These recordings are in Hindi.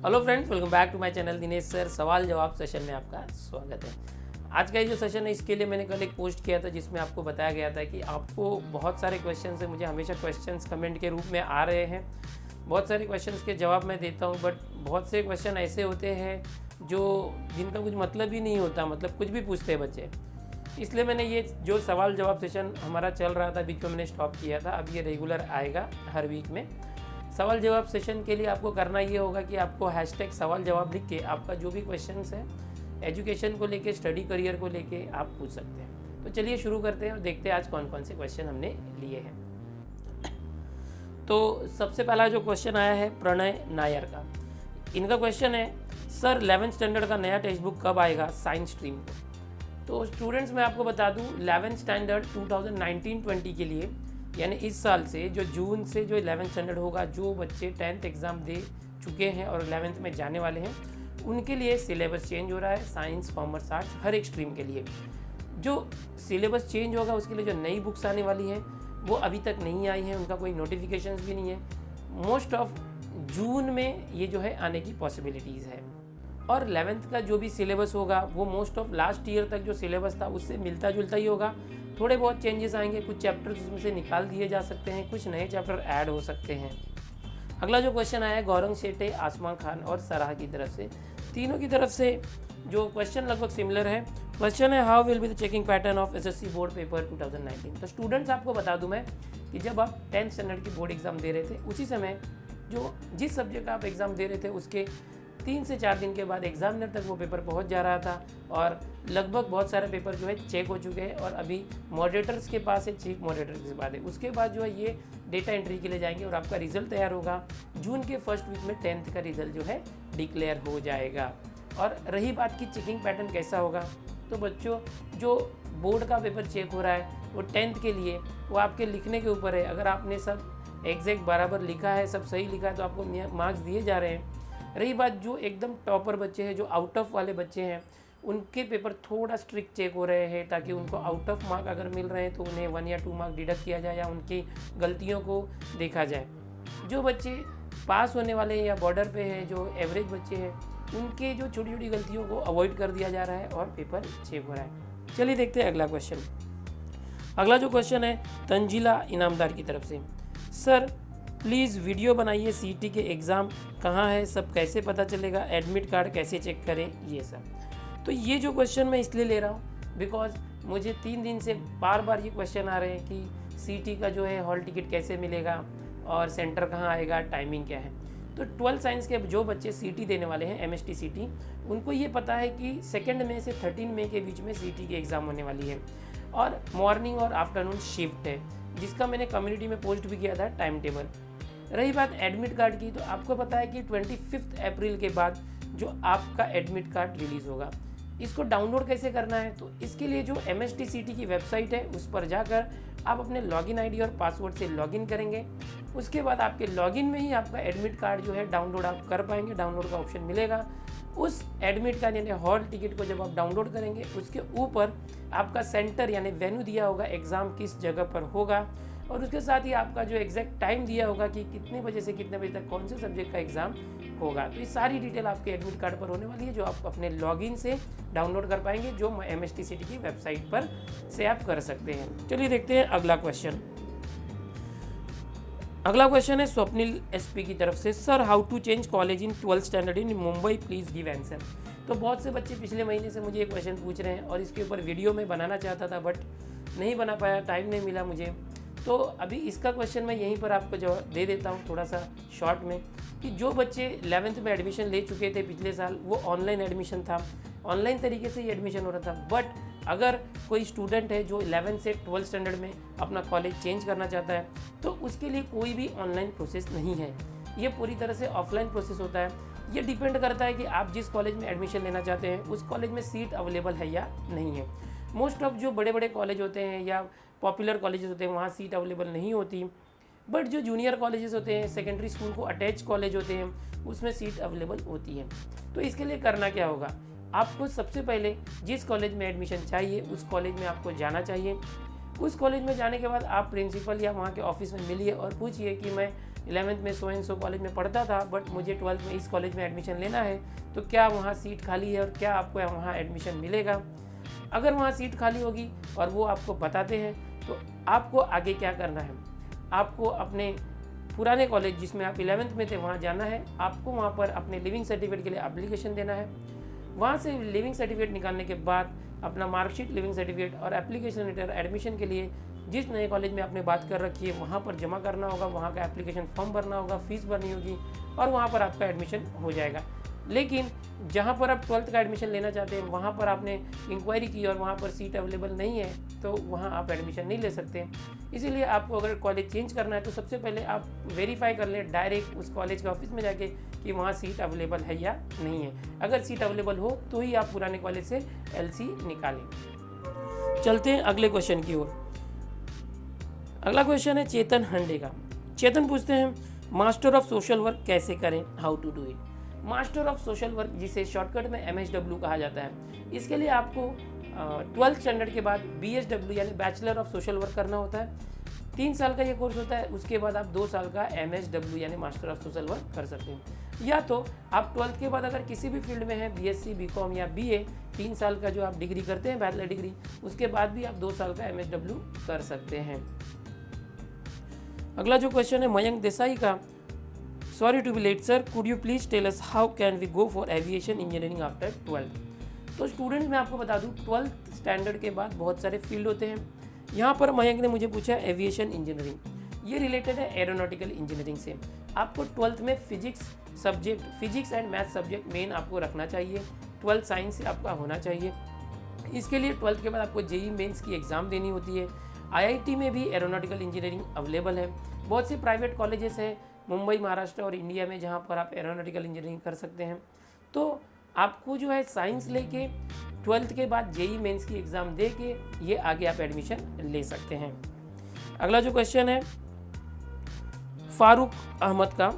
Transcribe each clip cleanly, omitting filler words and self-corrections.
Hello friends, welcome back to my channel Dinesh sir सवाल जवाब सेशन में आपका स्वागत है। आज का ये जो सेशन है इसके लिए मैंने कल एक पोस्ट किया था जिसमें आपको बताया गया था कि आपको बहुत सारे क्वेश्चन है, मुझे हमेशा क्वेश्चंस कमेंट के रूप में आ रहे हैं। बहुत सारे क्वेश्चंस के जवाब मैं देता हूँ, बट बहुत से क्वेश्चन ऐसे होते हैं जो जिनका कुछ मतलब ही नहीं होता, मतलब कुछ भी पूछते हैं बच्चे। इसलिए मैंने ये जो सवाल जवाब सेशन हमारा चल रहा था बीच में मैंने स्टॉप किया था। अब ये रेगुलर आएगा हर वीक में। सवाल जवाब सेशन के लिए आपको करना ये होगा कि आपको हैशटैग सवाल जवाब लिख के आपका जो भी क्वेश्चंस है एजुकेशन को लेके, स्टडी करियर को लेके आप पूछ सकते हैं। तो चलिए शुरू करते हैं और देखते हैं आज कौन कौन से क्वेश्चन हमने लिए हैं। तो सबसे पहला जो क्वेश्चन आया है प्रणय नायर का। इनका क्वेश्चन है, सर 11th स्टैंडर्ड का नया टेक्स्ट बुक कब आएगा साइंस स्ट्रीम को। तो स्टूडेंट्स मैं आपको बता दूं 11th स्टैंडर्ड 2019-20 के लिए, यानी इस साल से जो जून से जो 11th स्टैंडर्ड होगा, जो बच्चे 10th एग्ज़ाम दे चुके हैं और 11th में जाने वाले हैं उनके लिए सिलेबस चेंज हो रहा है। साइंस, कॉमर्स, आर्ट्स हर एक स्ट्रीम के लिए जो सिलेबस चेंज होगा उसके लिए जो नई बुक्स आने वाली हैं वो अभी तक नहीं आई हैं, उनका कोई नोटिफिकेशंस भी नहीं है। मोस्ट ऑफ जून में ये जो है आने की पॉसिबिलिटीज़ है। और 11th का जो भी सिलेबस होगा वो मोस्ट ऑफ लास्ट ईयर तक जो सिलेबस था उससे मिलता जुलता ही होगा। थोड़े बहुत चेंजेस आएंगे, कुछ चैप्टर्स उसमें से निकाल दिए जा सकते हैं, कुछ नए चैप्टर ऐड हो सकते हैं। अगला जो क्वेश्चन आया है गौरंग शेटे, आसमान खान और सराह की तरफ से। तीनों की तरफ से जो क्वेश्चन लगभग सिमिलर है। क्वेश्चन है, how will be the checking pattern of SSC board paper 2019। तो स्टूडेंट्स आपको बता दूं मैं कि जब आप 10th स्टैंडर्ड की बोर्ड एग्जाम दे रहे थे उसी समय जो जिस सब्जेक्ट का आप एग्ज़ाम दे रहे थे उसके 3 से 4 दिन के बाद एग्जामिनर तक वो पेपर पहुंच जा रहा था और लगभग बहुत सारे पेपर जो है चेक हो चुके हैं और अभी मॉडरेटर्स के पास है, चीफ मॉडरेटर के पास है। उसके बाद जो है ये डेटा एंट्री के लिए जाएंगे और आपका रिजल्ट तैयार होगा। जून के फर्स्ट वीक में 10th का रिजल्ट जो है डिक्लेयर हो जाएगा। और रही बात की चेकिंग पैटर्न कैसा होगा, तो बच्चों जो बोर्ड का पेपर चेक हो रहा है वो 10th के लिए वो आपके लिखने के ऊपर है। अगर आपने सब एग्जैक्ट बराबर लिखा है, सब सही लिखा है तो आपको मार्क्स दिए जा रहे हैं। रही बात जो एकदम टॉपर बच्चे हैं, जो आउट ऑफ वाले बच्चे हैं, उनके पेपर थोड़ा स्ट्रिक्ट चेक हो रहे हैं ताकि उनको आउट ऑफ मार्क अगर मिल रहे हैं तो उन्हें 1 या 2 मार्क डिडक्ट किया जाए या उनकी गलतियों को देखा जाए। जो बच्चे पास होने वाले हैं या बॉर्डर पे हैं, जो एवरेज बच्चे हैं, उनके जो छोटी छोटी गलतियों को अवॉइड कर दिया जा रहा है और पेपर चेक हो रहा है। चलिए देखते हैं अगला क्वेश्चन। अगला जो क्वेश्चन है तंजीला इनामदार की तरफ से, सर प्लीज़ वीडियो बनाइए, सीटी के एग्ज़ाम कहाँ है, सब कैसे पता चलेगा, एडमिट कार्ड कैसे चेक करें, ये सब। तो ये जो क्वेश्चन मैं इसलिए ले रहा हूँ बिकॉज मुझे 3 दिन से बार बार ये क्वेश्चन आ रहे हैं कि सीटी का जो है हॉल टिकट कैसे मिलेगा और सेंटर कहाँ आएगा, टाइमिंग क्या है। तो 12th साइंस के जो बच्चे सीटी देने वाले हैं, एमएसटी सीटी, उनको ये पता है कि 2 मई से 13 मई के बीच में सीटी की एग्ज़ाम होने वाली है और मॉर्निंग और आफ्टरनून शिफ्ट है, जिसका मैंने कम्युनिटी में पोस्ट भी किया था टाइम टेबल। रही बात एडमिट कार्ड की, तो आपको पता है कि 25 अप्रैल के बाद जो आपका एडमिट कार्ड रिलीज़ होगा। इसको डाउनलोड कैसे करना है, तो इसके लिए जो एमएसटीसीटी की वेबसाइट है उस पर जाकर आप अपने लॉगिन आईडी और पासवर्ड से लॉगिन करेंगे। उसके बाद आपके लॉगिन में ही आपका एडमिट कार्ड जो है डाउनलोड आप कर पाएंगे, डाउनलोड का ऑप्शन मिलेगा। उस एडमिट कार्ड यानी हॉल टिकट को जब आप डाउनलोड करेंगे उसके ऊपर आपका सेंटर यानी वेन्यू दिया होगा, एग्ज़ाम किस जगह पर होगा, और उसके साथ ही आपका जो एग्जैक्ट टाइम दिया होगा कि कितने बजे से कितने बजे तक कौन से सब्जेक्ट का एग्ज़ाम होगा। तो ये सारी डिटेल आपके एडमिट कार्ड पर होने वाली है जो आप अपने लॉगिन से डाउनलोड कर पाएंगे, जो एमएसटीसीटी की वेबसाइट पर से आप कर सकते हैं। चलिए देखते हैं अगला क्वेश्चन। अगला क्वेश्चन है स्वप्निल एसपी की तरफ से, sir how to change college in 12th standard in Mumbai, please give answer. तो बहुत से बच्चे पिछले महीने से मुझे ये क्वेश्चन पूछ रहे हैं और इसके ऊपर वीडियो में बनाना चाहता था बट नहीं बना पाया, टाइम नहीं मिला मुझे। तो अभी इसका क्वेश्चन मैं यहीं पर आपको जवाब दे देता हूँ थोड़ा सा शॉर्ट में, कि जो बच्चे 11th में एडमिशन ले चुके थे पिछले साल, वो ऑनलाइन एडमिशन था, ऑनलाइन तरीके से ही एडमिशन हो रहा था। बट अगर कोई स्टूडेंट है जो 11th से 12th स्टैंडर्ड में अपना कॉलेज चेंज करना चाहता है तो उसके लिए कोई भी ऑनलाइन प्रोसेस नहीं है, ये पूरी तरह से ऑफलाइन प्रोसेस होता है। ये डिपेंड करता है कि आप जिस कॉलेज में एडमिशन लेना चाहते हैं उस कॉलेज में सीट अवेलेबल है या नहीं है। मोस्ट ऑफ जो बड़े बड़े कॉलेज होते हैं या पॉपुलर कॉलेजेस होते हैं वहाँ सीट अवेलेबल नहीं होती, बट जो जूनियर कॉलेजेस होते हैं, सेकेंडरी स्कूल को अटैच कॉलेज होते हैं, उसमें सीट अवेलेबल होती है। तो इसके लिए करना क्या होगा, आपको सबसे पहले जिस कॉलेज में एडमिशन चाहिए उस कॉलेज में आपको जाना चाहिए। उस कॉलेज में जाने के बाद आप प्रिंसिपल या वहाँ के ऑफिस में मिलिए और पूछिए कि मैं 11th में सो एंड सो कॉलेज में पढ़ता था, बट मुझे 12th में इस कॉलेज में एडमिशन लेना है, तो क्या वहाँ सीट खाली है और क्या आपको वहाँ एडमिशन मिलेगा। अगर वहाँ सीट खाली होगी और वो आपको बताते हैं तो आपको आगे क्या करना है, आपको अपने पुराने कॉलेज जिसमें आप 11th में थे वहाँ जाना है। आपको वहाँ पर अपने लिविंग सर्टिफिकेट के लिए एप्लीकेशन देना है। वहाँ से लिविंग सर्टिफिकेट निकालने के बाद अपना मार्कशीट, लिविंग सर्टिफिकेट और एप्लीकेशन लेटर एडमिशन के लिए जिस नए कॉलेज में आपने बात कर रखी है वहाँ पर जमा करना होगा, वहाँ का एप्लीकेशन फॉर्म भरना होगा, फीस भरनी होगी और वहाँ पर आपका एडमिशन हो जाएगा। लेकिन जहाँ पर आप 12th का एडमिशन लेना चाहते हैं वहाँ पर आपने इंक्वायरी की और वहाँ पर सीट अवेलेबल नहीं है, तो वहाँ आप एडमिशन नहीं ले सकते। इसीलिए आपको अगर कॉलेज चेंज करना है तो सबसे पहले आप वेरीफाई कर लें डायरेक्ट उस कॉलेज के ऑफिस में जाके कि वहाँ सीट अवेलेबल है या नहीं है। अगर सीट अवेलेबल हो तो ही आप पुराने कॉलेज से LC निकालें। चलते हैं अगले क्वेश्चन की ओर। अगला क्वेश्चन है चेतन हंडे का। चेतन पूछते हैं मास्टर ऑफ सोशल वर्क कैसे करें, how to do it. Master of social work जिसे शॉर्टकट में MSW कहा जाता है, इसके लिए आपको 12th स्टैंडर्ड के बाद BSW यानी बैचलर ऑफ सोशल वर्क करना होता है। 3 साल का ये कोर्स होता है। उसके बाद आप 2 साल का MSW यानी मास्टर ऑफ सोशल वर्क कर सकते हैं। या तो आप 12th के बाद अगर किसी भी फील्ड में हैं, BSc, BCom या BA, 3 साल का जो आप डिग्री करते हैं बैचलर डिग्री, उसके बाद भी आप 2 साल का MSW कर सकते हैं। अगला जो क्वेश्चन है मयंक देसाई का, sorry to be late sir, could you please tell us how can we go for aviation engineering after 12th। तो स्टूडेंट्स मैं आपको बता दूं 12th स्टैंडर्ड के बाद बहुत सारे फील्ड होते हैं। यहाँ पर मयंक ने मुझे पूछा एविएशन इंजीनियरिंग, ये रिलेटेड है एरोनॉटिकल इंजीनियरिंग से। आपको 12th में physics and math subject main आपको रखना चाहिए। 12th साइंस से आपका होना चाहिए। इसके लिए 12th के बाद आपको JEE मेंस की एग्ज़ाम देनी होती है। IIT में भी एरोनॉटिकल इंजीनियरिंग अवेलेबल है। बहुत से प्राइवेट कॉलेजेस हैं मुंबई, महाराष्ट्र और इंडिया में जहाँ पर आप एरोनॉटिकल इंजीनियरिंग कर सकते हैं। तो आपको जो है साइंस लेके 12th के बाद JEE मेंस की एग्ज़ाम दे के ये आगे आप एडमिशन ले सकते हैं। अगला जो क्वेश्चन है फारूक अहमद का,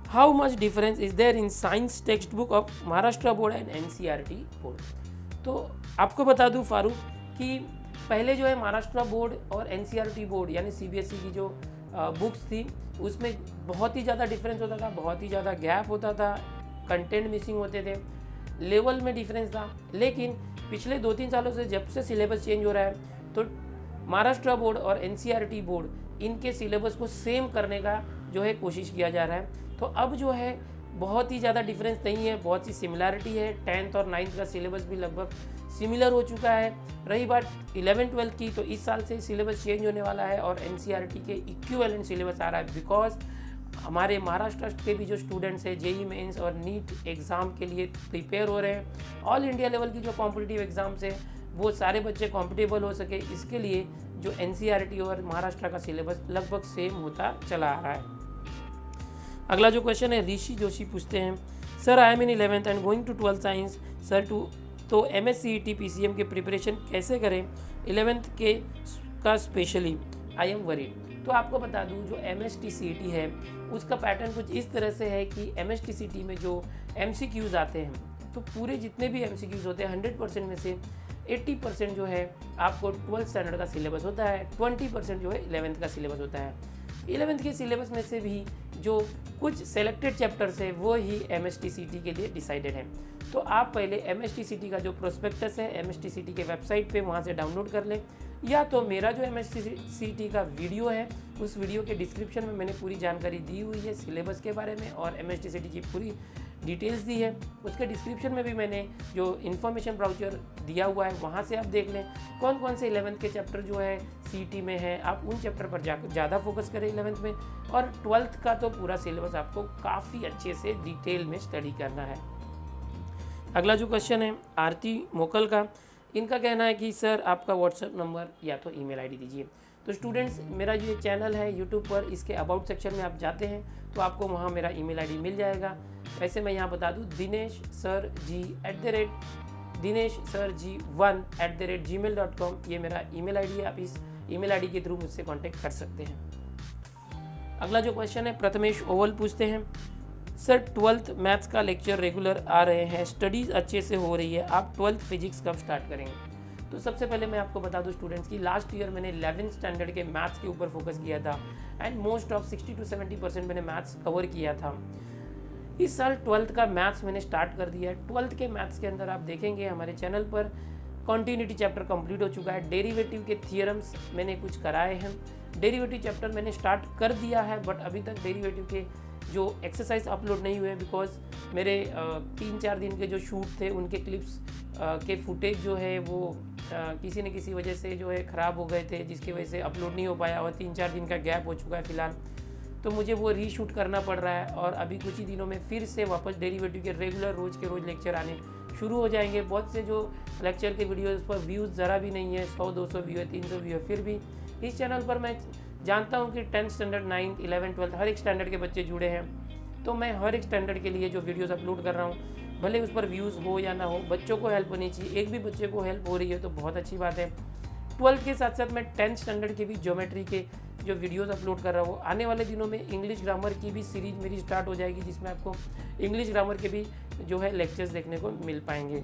how much difference is there in science textbook of Maharashtra board and NCERT board. तो आपको बता दूं फारूक कि पहले जो है महाराष्ट्र बोर्ड और NCERT बोर्ड यानी CBSE की जो बुक्स थी उसमें बहुत ही ज़्यादा डिफरेंस होता था, बहुत ही ज़्यादा गैप होता था, कंटेंट मिसिंग होते थे, लेवल में डिफरेंस था। लेकिन पिछले 2-3 सालों से जब से सिलेबस चेंज हो रहा है तो महाराष्ट्र बोर्ड और NCERT बोर्ड इनके सिलेबस को सेम करने का जो है कोशिश किया जा रहा है। तो अब जो है बहुत ही ज़्यादा डिफरेंस नहीं है, बहुत सी सिमिलैरिटी है। 10th और 9th का सिलेबस भी लगभग सिमिलर हो चुका है। रही बात 11th-12th की, तो इस साल से सिलेबस चेंज होने वाला है और NCERT के इक्विवेलेंट सिलेबस आ रहा है। बिकॉज हमारे महाराष्ट्र के भी जो स्टूडेंट्स हैं JEE मेंस और नीट एग्ज़ाम के लिए प्रिपेयर हो रहे हैं, ऑल इंडिया लेवल की जो कॉम्पिटिटिव एग्ज़ाम्स है वो सारे बच्चे कॉम्पिटेबल हो सके, इसके लिए जो NCERT और महाराष्ट्र का सिलेबस लगभग सेम होता चला आ रहा है। अगला जो क्वेश्चन है ऋषि जोशी पूछते हैं, sir I am in 11th and going to 12th science sir तो MSCET PCM के प्रिपरेशन कैसे करें 11th के का स्पेशली, आई एम वरीड। तो आपको बता दूं जो MSTCET है उसका पैटर्न कुछ इस तरह से है कि MSTCET में जो MCQs आते हैं तो पूरे जितने भी MCQs होते हैं 100% में से 80% जो है आपको 12th स्टैंडर्ड का सिलेबस होता है, 20% जो है 11th का सिलेबस होता है। 11th के सिलेबस में से भी जो कुछ सेलेक्टेड चैप्टर्स है वो ही MSTCET के लिए डिसाइडेड है। तो आप पहले MSTCET का जो प्रोस्पेक्टस है MSTCET के वेबसाइट पे वहाँ से डाउनलोड कर लें, या तो मेरा जो MSTCET का वीडियो है उस वीडियो के डिस्क्रिप्शन में मैंने पूरी जानकारी दी हुई है सिलेबस के बारे में और MSTCET की पूरी डिटेल्स दी है। उसके डिस्क्रिप्शन में भी मैंने जो इन्फॉर्मेशन ब्राउचर दिया हुआ है वहाँ से आप देख लें कौन कौन से 11th के चैप्टर जो है CET में है, आप उन चैप्टर पर ज़्यादा फोकस करें 11th में। और 12th का तो पूरा सिलेबस आपको काफ़ी अच्छे से डिटेल में स्टडी करना है। अगला जो क्वेश्चन है आरती मोकल का, इनका कहना है कि सर आपका व्हाट्सएप नंबर या तो ईमेल आईडी दीजिए। तो स्टूडेंट्स मेरा जो ये चैनल है यूट्यूब पर, इसके अबाउट सेक्शन में आप जाते हैं तो आपको वहाँ मेरा ईमेल आईडी मिल जाएगा। वैसे मैं यहाँ बता दूँ dineshsirg1@gmail.com ये मेरा ईमेल आईडी है। आप इस ईमेल आईडी के थ्रू मुझसे कांटेक्ट कर सकते हैं। अगला जो क्वेश्चन है प्रथमेश ओवल पूछते हैं, सर 12th मैथ्स का लेक्चर रेगुलर आ रहे हैं, स्टडीज़ अच्छे से हो रही है, आप 12th फिजिक्स कब स्टार्ट करेंगे। तो सबसे पहले मैं आपको बता दूं स्टूडेंट्स की लास्ट ईयर मैंने 11th स्टैंडर्ड के मैथ्स के ऊपर फोकस किया था एंड मोस्ट ऑफ 60 to 70% मैंने मैथ्स कवर किया था। इस साल 12th का मैथ्स मैंने स्टार्ट कर दिया है। 12th के मैथ्स के अंदर आप देखेंगे हमारे चैनल पर कॉन्टिन्यूटी चैप्टर कंप्लीट हो चुका है। डेरिवेटिव के थियरम्स मैंने कुछ कराए हैं। डेरिवेटिव चैप्टर मैंने स्टार्ट कर दिया है, बट अभी तक डेरिवेटिव के जो एक्सरसाइज अपलोड नहीं हुए बिकॉज मेरे 3-4 दिन के जो शूट थे उनके क्लिप्स के फुटेज जो है वो किसी न किसी वजह से जो है ख़राब हो गए थे, जिसकी वजह से अपलोड नहीं हो पाया और 3-4 दिन का गैप हो चुका है फ़िलहाल। तो मुझे वो रीशूट करना पड़ रहा है और अभी कुछ ही दिनों में फिर से वापस डेरिवेटिव के रेगुलर रोज़ के रोज़ लेक्चर आने शुरू हो जाएंगे। बहुत से जो लेक्चर के वीडियोज़ पर व्यूज़ ज़रा भी नहीं है, 100-200 व्यू है, 300 व्यू है, फिर भी इस चैनल पर मैं जानता हूँ कि 10th standard 9th 11th 12th हर एक स्टैंडर्ड के बच्चे जुड़े हैं। तो मैं हर एक स्टैंडर्ड के लिए जो वीडियोस अपलोड कर रहा हूँ, भले उस पर व्यूज़ हो या ना हो, बच्चों को हेल्प होनी चाहिए। एक भी बच्चे को हेल्प हो रही है तो बहुत अच्छी बात है। 12th के साथ साथ मैं 10th स्टैंडर्ड के भी ज्योमेट्री के जो वीडियोस अपलोड कर रहा हूँ। आने वाले दिनों में इंग्लिश ग्रामर की भी सीरीज मेरी स्टार्ट हो जाएगी, जिसमें आपको इंग्लिश ग्रामर के भी जो है लेक्चर्स देखने को मिल पाएंगे।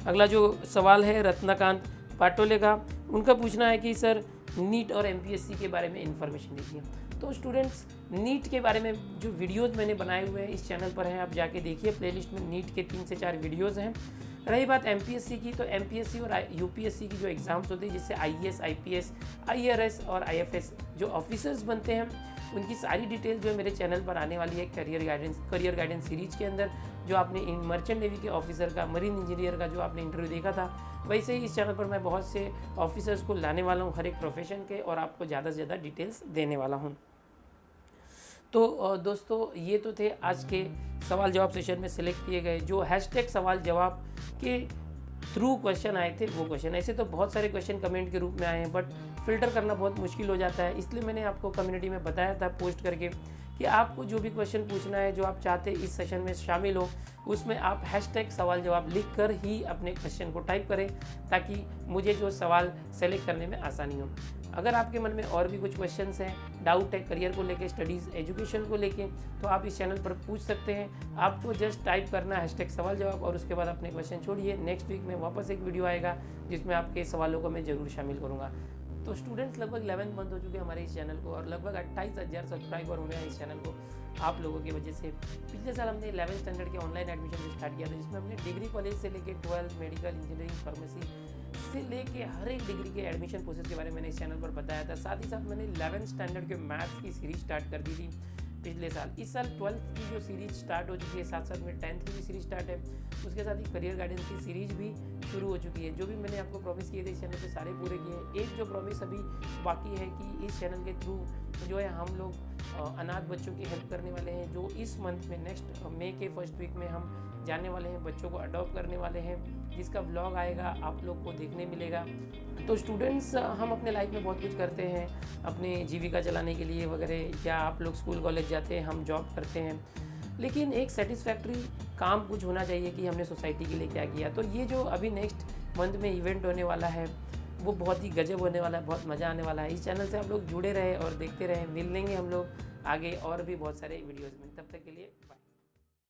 अगला जो सवाल है रत्नाकांत पाटोले का, उनका पूछना है कि सर नीट और एमपीएससी के बारे में इंफॉर्मेशन दीजिए। तो स्टूडेंट्स नीट के बारे में जो वीडियोस मैंने बनाए हुए हैं इस चैनल पर हैं, आप जाके देखिए। प्लेलिस्ट में नीट के 3 से 4 वीडियोस हैं। रही बात एमपीएससी की, तो एमपीएससी और यूपीएससी की जो एग्ज़ाम्स होते हैं जिससे आईएएस, आईपीएस, आईआरएस और आईएफएस जो ऑफिसर्स बनते हैं, उनकी सारी डिटेल जो है मेरे चैनल पर आने वाली है करियर गाइडेंस सीरीज के अंदर। जो आपने मर्चेंट नेवी के ऑफिसर का, मरीन इंजीनियर का जो आपने इंटरव्यू देखा था, वैसे ही इस चैनल पर मैं बहुत से ऑफिसर्स को लाने वाला हूँ हर एक प्रोफेशन के, और आपको ज़्यादा से ज़्यादा डिटेल्स देने वाला हूँ। तो दोस्तों ये तो थे आज के सवाल जवाब सेशन में सिलेक्ट किए गए जो हैशटैग सवाल जवाब के थ्रू क्वेश्चन आए थे, वो क्वेश्चन। ऐसे तो बहुत सारे क्वेश्चन कमेंट के रूप में आए हैं, बट फिल्टर करना बहुत मुश्किल हो जाता है। इसलिए मैंने आपको कम्युनिटी में बताया था पोस्ट करके कि आपको जो भी क्वेश्चन पूछना है, जो आप चाहते हैं इस सेशन में शामिल हो, उसमें आप हैशटैग सवाल जवाब लिख कर ही अपने क्वेश्चन को टाइप करें, ताकि मुझे जो सवाल सेलेक्ट करने में आसानी हो। अगर आपके मन में और भी कुछ क्वेश्चंस हैं, डाउट है करियर को लेके, स्टडीज़, एजुकेशन को लेके, तो आप इस चैनल पर पूछ सकते हैं। आपको जस्ट टाइप करना है हैशटैग सवाल जवाब और उसके बाद अपने क्वेश्चन छोड़िए। नेक्स्ट वीक में वापस एक वीडियो आएगा जिसमें आपके सवालों को मैं ज़रूर शामिल करूँगा। तो स्टूडेंट्स लगभग 11 मंथ हो चुके हैं हमारे इस चैनल को, और लगभग 28,000 सब्सक्राइबर हो गए हैं इस चैनल को आप लोगों की वजह से। पिछले साल हमने 11th स्टैंडर्ड के ऑनलाइन एडमिशन स्टार्ट किया था, जिसमें हमने डिग्री कॉलेज से लेके 12th मेडिकल, इंजीनियरिंग, फार्मेसी से लेके हर एक डिग्री के एडमिशन प्रोसेस के बारे में मैंने इस चैनल पर बताया था। साथ ही साथ मैंने 11th स्टैंडर्ड के मैथ्स की सीरीज स्टार्ट कर दी थी पिछले साल। इस साल 12th की जो सीरीज स्टार्ट हो चुकी है, साथ साथ में 10th की भी सीरीज स्टार्ट है। उसके साथ ही करियर गाइडेंस की सीरीज भी शुरू हो चुकी है। जो भी मैंने आपको प्रॉमिस किए थे इस चैनल पे सारे पूरे किए हैं। एक जो प्रॉमिस अभी बाकी है कि इस चैनल के थ्रू जो है हम लोग अनाथ बच्चों की हेल्प करने वाले हैं, जो इस मंथ में नेक्स्ट मई के फर्स्ट वीक में हम जाने वाले हैं, बच्चों को अडॉप्ट करने वाले हैं, जिसका व्लॉग आएगा आप लोग को देखने मिलेगा। तो स्टूडेंट्स हम अपने लाइफ में बहुत कुछ करते हैं अपनी जीविका चलाने के लिए वगैरह, या आप लोग स्कूल कॉलेज जाते हैं, हम जॉब करते हैं, लेकिन एक सेटिस्फैक्ट्री काम कुछ होना चाहिए कि हमने सोसाइटी के लिए क्या किया। तो ये जो अभी नेक्स्ट मंथ में इवेंट होने वाला है वो बहुत ही गजब होने वाला है, बहुत मज़ा आने वाला है। इस चैनल से आप लोग जुड़े रहे और देखते रहें। मिल लेंगे हम लोग आगे और भी बहुत सारे वीडियोज़ में। तब तक के लिए बाय।